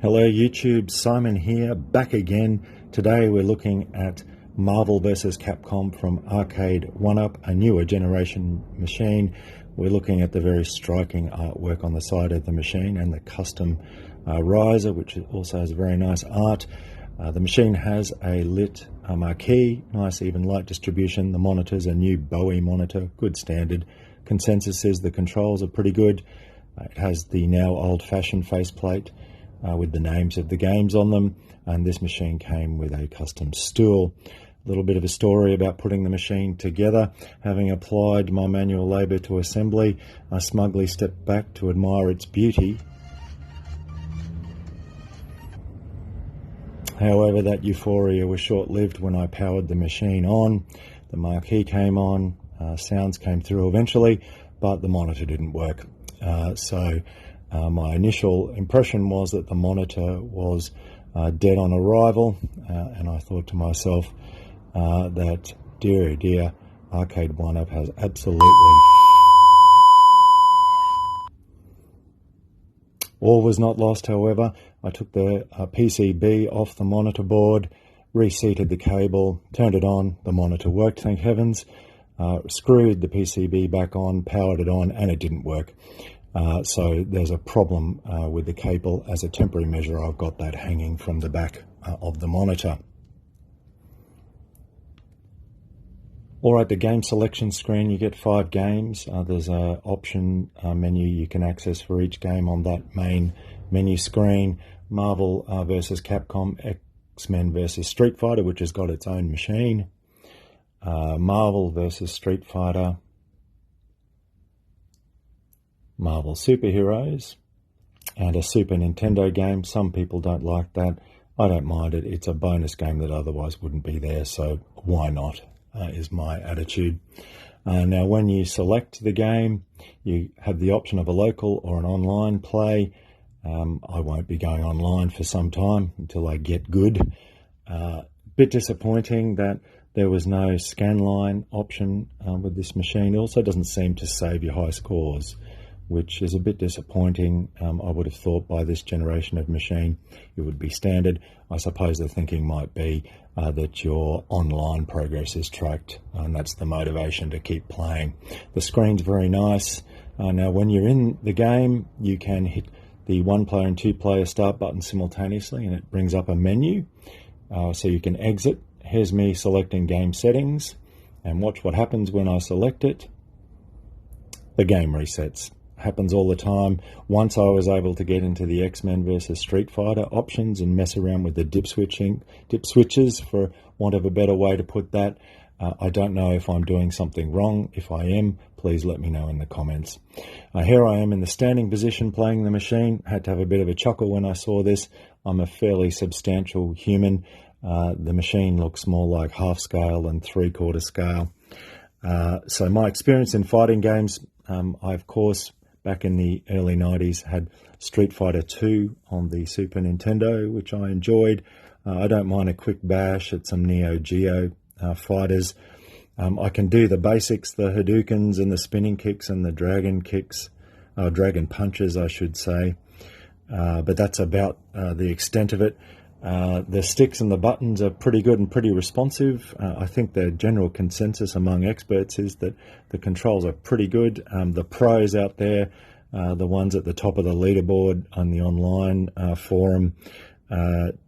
Hello YouTube, Simon here, back again. Today we're looking at Marvel vs. Capcom from Arcade1up, a newer generation machine. We're looking at the very striking artwork on the side of the machine and the custom riser, which also has very nice art. The machine has a lit marquee, nice even light distribution. The monitor's a new Bowie monitor, good standard. Consensus is the controls are pretty good. It has the now old-fashioned faceplate with the names of the games on them, and this machine came with a custom stool. A little bit of a story about putting the machine together. Having applied my manual labour to assembly, I smugly stepped back to admire its beauty. However, that euphoria was short-lived when I powered the machine on. The marquee came on, sounds came through eventually, but the monitor didn't work. My initial impression was that the monitor was dead on arrival, and I thought to myself that, dear oh dear, Arcade1up has absolutely... All was not lost, however. I took the PCB off the monitor board, reseated the cable, turned it on, the monitor worked, thank heavens, screwed the PCB back on, powered it on, and it didn't work. So there's a problem with the cable. As a temporary measure, I've got that hanging from the back of the monitor. Alright, the game selection screen, you get 5 games. There's an option menu you can access for each game on that main menu screen. Marvel vs. Capcom, X-Men vs. Street Fighter, which has got its own machine. Marvel vs. Street Fighter. Marvel Superheroes, and a Super Nintendo game. Some people don't like that. I don't mind it. It's a bonus game that otherwise wouldn't be there, so why not, is my attitude. Now, when you select the game, you have the option of a local or an online play. I won't be going online for some time until I get good. Bit disappointing that there was no scanline option with this machine. It also doesn't seem to save you high scores, which is a bit disappointing. I would have thought by this generation of machine it would be standard. I suppose the thinking might be that your online progress is tracked, and that's the motivation to keep playing. The screen's very nice. Now when you're in the game, you can hit the 1-player and 2-player start button simultaneously, and it brings up a menu, so you can exit. Here's me selecting game settings, and watch what happens when I select it. The game resets. Happens all the time. Once I was able to get into the X-Men vs. Street Fighter options and mess around with the dip switches, for want of a better way to put that. I don't know if I'm doing something wrong. If I am, please let me know in the comments. Here I am in the standing position playing the machine. Had to have a bit of a chuckle when I saw this. I'm a fairly substantial human. The machine looks more like half scale than 3/4 scale. So my experience in fighting games, I of course back in the early 90s had Street Fighter 2 on the Super Nintendo, which I enjoyed. I don't mind a quick bash at some Neo Geo fighters. I can do the basics, the Hadoukens and the spinning kicks and the dragon kicks, dragon punches I should say, but that's about the extent of it. The sticks and the buttons are pretty good and pretty responsive. I think the general consensus among experts is that the controls are pretty good. The pros out there, the ones at the top of the leaderboard on the online forum,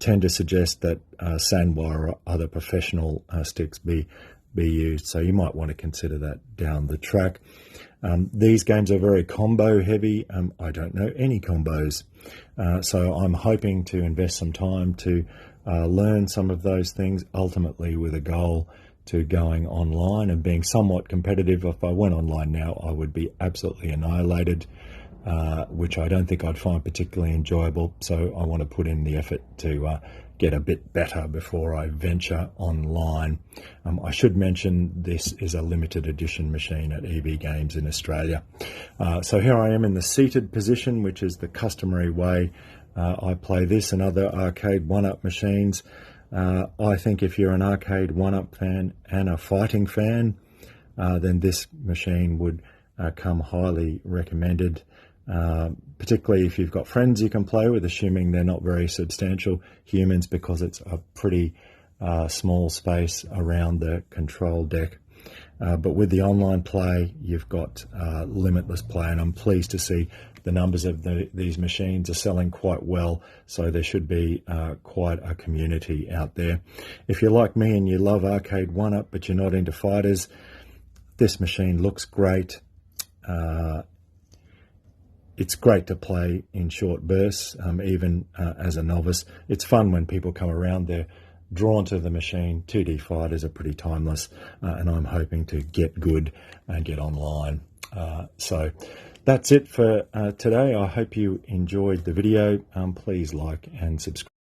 tend to suggest that Sandwire or other professional sticks be used, so you might want to consider that down the track. These games are very combo heavy. I don't know any combos, so I'm hoping to invest some time to learn some of those things, ultimately with a goal to going online and being somewhat competitive. If I went online now, I would be absolutely annihilated, which I don't think I'd find particularly enjoyable, so I want to put in the effort to get a bit better before I venture online. I should mention this is a limited edition machine at EB Games in Australia. So here I am in the seated position, which is the customary way I play this and other Arcade1up machines. I think if you're an Arcade1up fan and a fighting fan, then this machine would come highly recommended. particularly if you've got friends you can play with, assuming they're not very substantial humans, because it's a pretty small space around the control deck. But with the online play, you've got limitless play, and I'm pleased to see the numbers of these machines are selling quite well, so there should be quite a community out there. If you're like me and you love Arcade1up but you're not into fighters, this machine looks great. It's great to play in short bursts, even as a novice. It's fun when people come around, they're drawn to the machine. 2D fighters are pretty timeless, and I'm hoping to get good and get online. So that's it for today. I hope you enjoyed the video. Please like and subscribe.